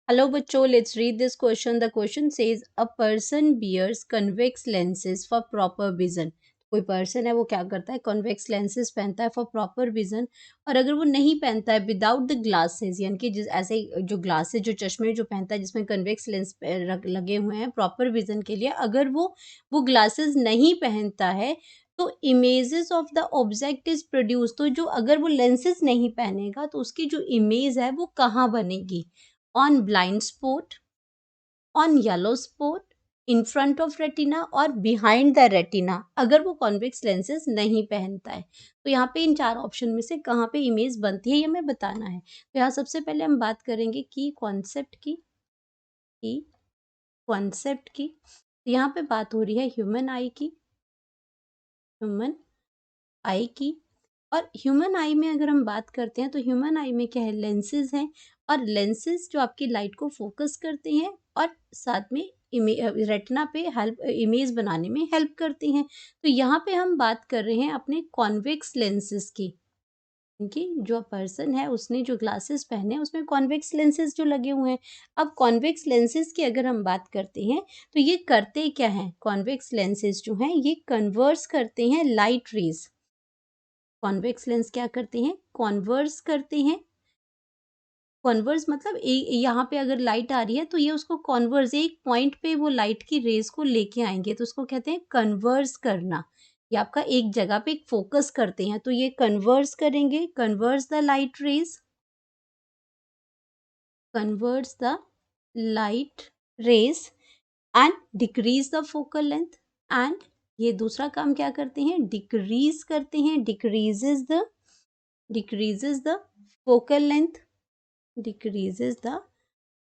Hello बच्चों, let's read this question. The question says a person wears convex lenses for proper vision. कोई person है वो क्या करता है, कॉन्वेक्स लेंसेज पहनता है फॉर प्रॉपर विजन। और अगर वो नहीं पहनता है विदाउट द ग्लासेस, यानी कि जिस ऐसे जो ग्लासेस जो चश्मे जो पहनता है जिसमें कन्वेक्स लेंस लगे हुए हैं प्रॉपर विजन के लिए, अगर वो ग्लासेस नहीं पहनता है तो images of the object is produce. तो जो अगर वो लेंसेज नहीं पहनेगा तो उसकी जो इमेज है वो कहाँ बनेगी? On blind spot, on yellow spot, in front of retina और बिहाइंड द रेटिना, अगर वो कॉन्वेक्स लेंसेज नहीं पहनता है। तो यहाँ पे इन चार ऑप्शन में से कहाँ पे इमेज बनती है ये हमें बताना है। तो यहाँ सबसे पहले हम बात करेंगे की कॉन्सेप्ट की। तो यहाँ पे बात हो रही है ह्यूमन आई की। और ह्यूमन आई में अगर हम बात करते हैं तो ह्यूमन आई में क्या है, लेंसेज हैं। और लेंसेज जो आपकी लाइट को फोकस करते हैं और साथ में रेटिना पे हेल्प इमेज बनाने में हेल्प करती हैं। तो यहाँ पे हम बात कर रहे हैं अपने कॉन्वेक्स लेंसेज की, क्योंकि जो पर्सन है उसने जो ग्लासेस पहने हैं उसमें कॉन्वेक्स लेंसेज जो लगे हुए हैं। अब कॉन्वेक्स लेंसेज की अगर हम बात करते हैं तो ये करते क्या हैं, कॉन्वेक्स लेंसेज जो हैं ये कन्वर्स करते हैं लाइट रेज। कॉन्वेक्स लेंस क्या करते हैं, कॉन्वर्स करते हैं। कॉन्वर्स मतलब यहाँ पे अगर लाइट आ रही है तो ये उसको कॉन्वर्स, एक पॉइंट पे वो लाइट की रेज को लेके आएंगे तो उसको कहते हैं कन्वर्स करना। ये आपका एक जगह पे एक फोकस करते हैं तो ये कन्वर्स करेंगे, converse the light rays, converse the light rays and decrease the focal length. And ये दूसरा काम क्या करते हैं, डिक्रीज करते हैं, decreases the focal length, decreases the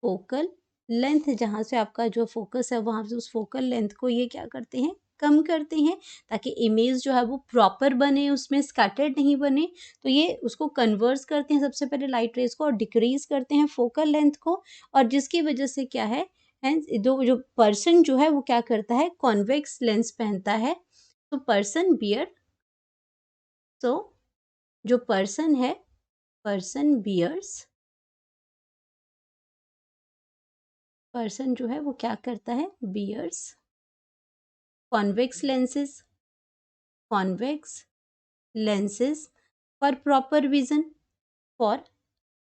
focal length. जहाँ से आपका जो फोकस है वहाँ से उस फोकल लेंथ को ये क्या करते हैं, कम करते हैं, ताकि इमेज जो है वो प्रॉपर बने, उसमें स्कैटर्ड नहीं बने। तो ये उसको कन्वर्स करते हैं सबसे पहले लाइट रेज को और डिक्रीज करते हैं फोकल लेंथ को। और जिसकी वजह से क्या है, जो जो पर्सन जो है वो क्या करता है, कॉन्वेक्स लेंस पहनता है। तो पर्सन बियर, तो जो पर्सन है, पर्सन बियर्स, पर्सन जो है वो क्या करता है, bears convex lenses, convex lenses for proper vision, for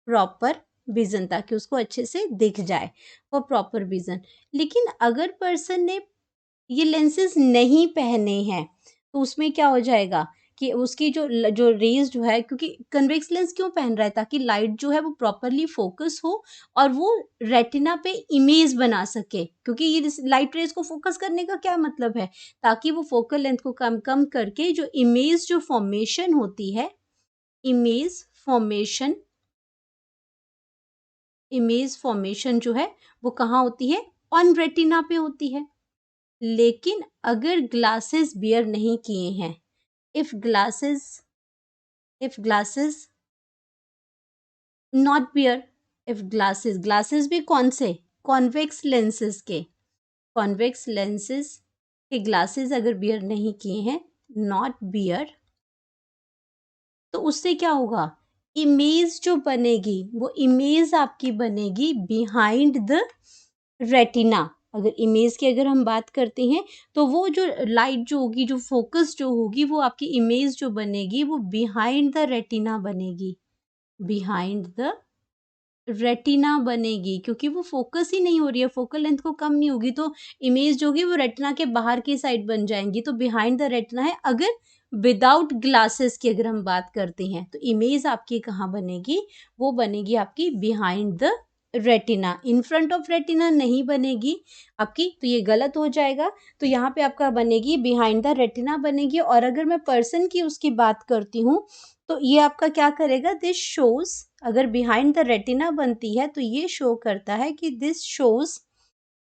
proper vision, ताकि उसको अच्छे से दिख जाए, फॉर प्रॉपर विजन। लेकिन अगर पर्सन ने ये लेंसेज नहीं पहने हैं तो उसमें क्या हो जाएगा कि उसकी जो रेज जो है, क्योंकि कन्वेक्स लेंस क्यों पहन रहा है, ताकि लाइट जो है वो प्रॉपरली फोकस हो और वो रेटिना पे इमेज बना सके। क्योंकि ये लाइट रेज को फोकस करने का क्या मतलब है, ताकि वो फोकल लेंथ को कम कम करके जो इमेज जो फॉर्मेशन होती है, इमेज फॉर्मेशन, इमेज फॉर्मेशन जो है वो कहाँ होती है, ऑन रेटिना पे होती है। लेकिन अगर ग्लासेस बियर नहीं किए हैं, if glasses, if glasses not bear, if glasses, glasses भी कौन से, कॉन्वेक्स लेंसेज के, कॉन्वेक्स लेंसेज के ग्लासेस अगर बियर नहीं किए हैं, नॉट बियर, तो उससे क्या होगा, इमेज जो बनेगी वो इमेज आपकी बनेगी बिहाइंड द रेटिना। अगर इमेज की अगर हम बात करते हैं तो वो जो लाइट जो होगी, जो फोकस जो होगी, वो आपकी इमेज जो बनेगी वो बिहाइंड द रेटिना बनेगी, बिहाइंड द रेटिना बनेगी। क्योंकि वो फोकस ही नहीं हो रही है, फोकल लेंथ को कम नहीं होगी तो इमेज जो होगी वो रेटिना के बाहर की साइड बन जाएंगी। तो बिहाइंड द रेटिना है। अगर विदाउट ग्लासेस की अगर हम बात करते हैं तो इमेज आपकी कहाँ बनेगी, वो बनेगी आपकी behind the retina, in front of retina नहीं बनेगी आपकी, तो ये गलत हो जाएगा। तो यहाँ पे आपका बनेगी बिहाइंड द रेटिना बनेगी। और अगर मैं पर्सन की उसकी बात करती हूँ तो ये आपका क्या करेगा, दिस शोज, अगर बिहाइंड द रेटिना बनती है तो ये शो करता है कि दिस शोज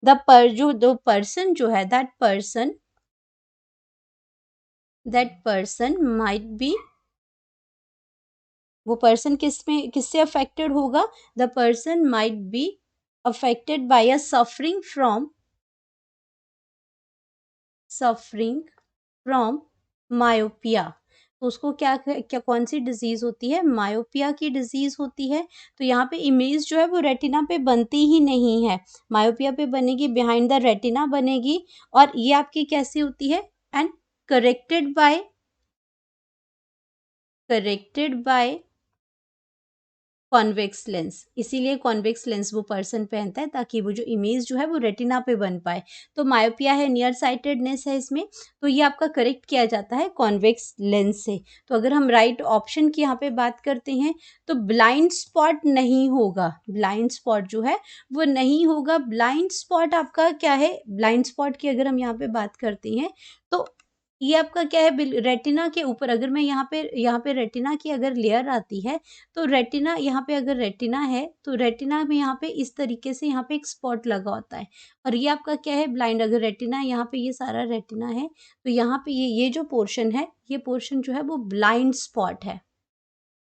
द जो दो पर्सन जो है, दैट पर्सन माइट बी, वो पर्सन किससे अफेक्टेड होगा, the person might be affected by a suffering from myopia. तो उसको क्या कौन सी डिजीज होती है, मायोपिया की डिजीज होती है। तो यहाँ पे इमेज जो है वो रेटिना पे बनती ही नहीं है, मायोपिया पे बनेगी, बिहाइंड द रेटिना बनेगी। और ये आपकी कैसी होती है, and corrected by convex lens. इसीलिए कॉन्वेक्स लेंस वो पर्सन पहनता है ताकि वो जो इमेज जो है वो रेटिना पे बन पाए। तो मायोपिया है, नियर साइटेडनेस है इसमें, तो ये आपका करेक्ट किया जाता है कॉन्वेक्स लेंस से। तो अगर हम राइट ऑप्शन की यहाँ पे बात करते हैं तो ब्लाइंड स्पॉट नहीं होगा, ब्लाइंड स्पॉट जो है वो नहीं होगा। ब्लाइंड स्पॉट आपका क्या है, ब्लाइंड स्पॉट की अगर हम यहाँ पे बात करते हैं तो ये आपका क्या है, रेटिना के ऊपर, अगर मैं यहाँ पे रेटिना की अगर लेयर आती है तो रेटिना, यहाँ पे अगर रेटिना है तो रेटिना में यहाँ पे इस तरीके से यहाँ पे एक स्पॉट लगा होता है। और ये आपका क्या है, ब्लाइंड, अगर रेटिना है, यहाँ पे ये सारा रेटिना है, तो यहाँ पे ये जो पोर्शन है, ये पोर्शन जो है वो ब्लाइंड स्पॉट है,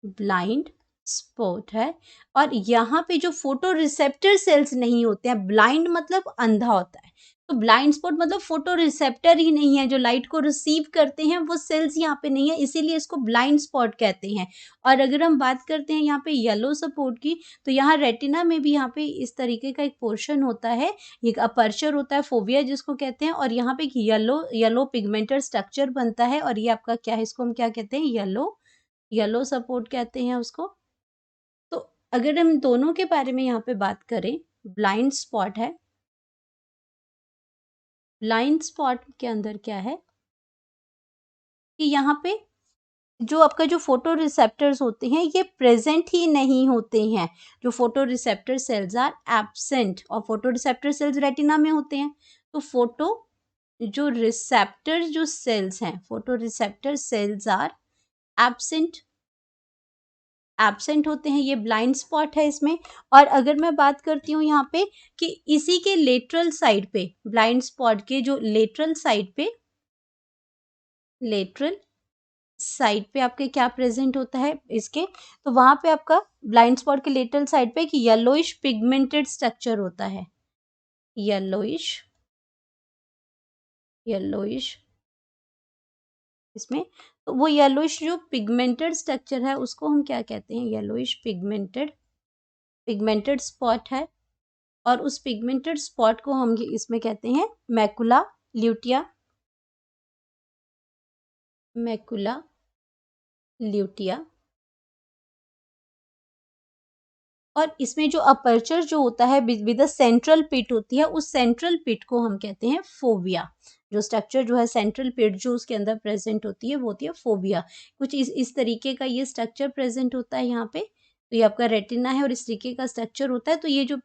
ब्लाइंड स्पॉट है। और यहाँ पे जो फोटो रिसेप्टर सेल्स नहीं होते हैं, ब्लाइंड मतलब अंधा होता है, तो ब्लाइंड स्पॉट मतलब फोटो रिसेप्टर ही नहीं है, जो लाइट को रिसीव करते हैं वो सेल्स यहाँ पे नहीं है, इसीलिए इसको ब्लाइंड स्पॉट कहते हैं। और अगर हम बात करते हैं यहाँ पे येलो सपोर्ट की, तो यहाँ रेटिना में भी यहाँ पे इस तरीके का एक पोर्शन होता है, एक अपर्चर होता है, फोविया जिसको कहते हैं, और यहाँ पे एक येलो पिगमेंटेड स्ट्रक्चर बनता है, और ये आपका क्या है, इसको हम क्या कहते हैं, येलो सपोर्ट कहते हैं उसको। तो अगर हम दोनों के बारे में यहाँ पे बात करें, ब्लाइंड स्पॉट है, ब्लाइंड स्पॉट के अंदर क्या है कि यहाँ पे जो आपका जो फोटो रिसेप्टर्स होते हैं ये प्रेजेंट ही नहीं होते हैं, जो photoreceptor cells are absent, और फोटो रिसेप्टर सेल्स रेटिना में होते हैं। तो जो सेल्स हैं, photoreceptor cells are absent, absent होते हैं, ये ब्लाइंड स्पॉट है इसमें। और अगर मैं बात करती हूँ यहाँ पे कि इसी के लेटरल साइड पे, ब्लाइंड स्पॉट के जो लेटरल साइड पे आपके क्या प्रेजेंट होता है इसके, तो वहां पे आपका ब्लाइंड स्पॉट के लेटरल साइड पे एक येलोइश पिगमेंटेड स्ट्रक्चर होता है, येलोइश इसमें। तो वो येलोइश जो पिगमेंटेड स्ट्रक्चर है उसको हम क्या कहते हैं, येलोइश पिगमेंटेड स्पॉट है। और उस पिगमेंटेड स्पॉट को हम इसमें कहते हैं मैकुला ल्यूटिया, मैकुला ल्यूटिया। और इसमें जो अपर्चर जो होता है विद सेंट्रल पिट होती है, उस सेंट्रल पिट को हम कहते हैं फोविया। जो स्ट्रक्चर जो है सेंट्रल पिट जो उसके अंदर प्रेजेंट होती है वो होती है फोविया। कुछ इस तरीके का ये स्ट्रक्चर प्रेजेंट होता है यहाँ पे। तो ये आपका रेटिना है और इस तरीके का स्ट्रक्चर होता है। तो ये जो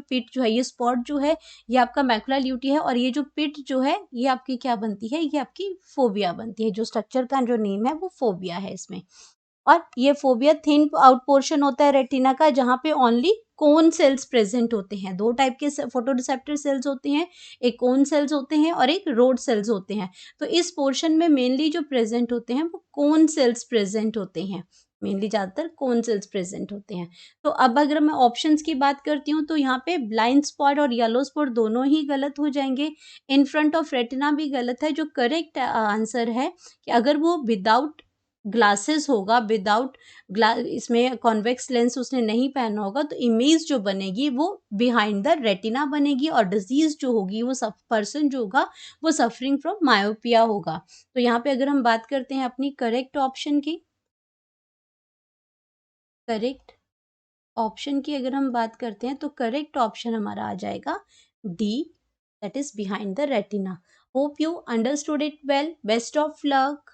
पिट जो है, ये स्पॉट जो है, ये आपका मैकुला ल्यूटी है, और ये जो पिट जो है ये आपकी क्या बनती है, ये आपकी फोविया बनती है। जो स्ट्रक्चर का जो नेम है वो फोविया है इसमें। और ये फोबिया थिन आउट पोर्शन होता है रेटिना का, जहाँ पे ओनली कोन सेल्स प्रेजेंट होते हैं। दो टाइप के फोटो रिसेप्टर सेल्स होते हैं, एक कोन सेल्स होते हैं और एक रोड सेल्स होते हैं। तो इस पोर्शन में मेनली जो प्रेजेंट होते हैं वो कोन सेल्स प्रेजेंट होते हैं, मेनली ज़्यादातर कोन सेल्स प्रेजेंट होते हैं। तो अब अगर मैं ऑप्शंस की बात करती हूँ तो यहाँ पे ब्लाइंड स्पॉट और येलो स्पॉट दोनों ही गलत हो जाएंगे। इन फ्रंट ऑफ रेटिना भी गलत है। जो करेक्ट आंसर है कि अगर वो विदाउट ग्लासेस होगा, विदाउट इसमें कॉन्वेक्स लेंस उसने नहीं पहना होगा, तो इमेज जो बनेगी वो बिहाइंड द रेटिना बनेगी, और डिजीज जो होगी वो सब पर्सन जो होगा वो सफरिंग फ्रॉम मायोपिया होगा। तो यहाँ पे अगर हम बात करते हैं अपनी करेक्ट ऑप्शन की, करेक्ट ऑप्शन की अगर हम बात करते हैं तो करेक्ट ऑप्शन हमारा आ जाएगा D, that is behind the retina. Hope you understood it well. Best of luck.